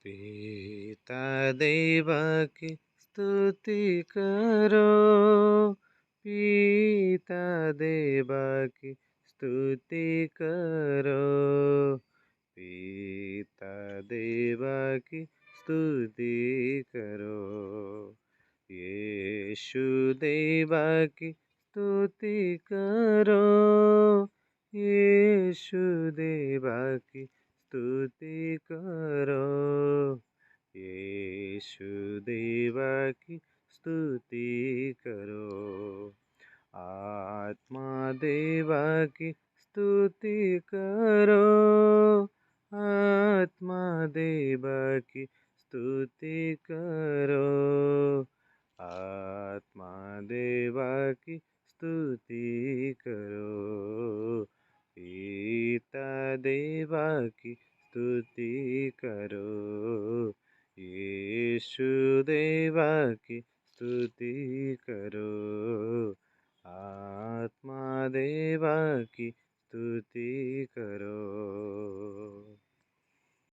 पिता देवा की स्तुति करो, पिता देवा की स्तुति करो, पिता देवा की स्तुति करो, यीशु देवा की स्तुति करो, यीशु देवा की स्तुति करो, यीशु देवा की स्तुति करो, आत्मा देवा की स्तुति करो, आत्मा देवा की स्तुति करो, आत्मा देवा की स्तुति करो, पिता देवा की स्तुति करो, यीशु देवा की स्तुति करो, आत्मा देवा की स्तुति करो।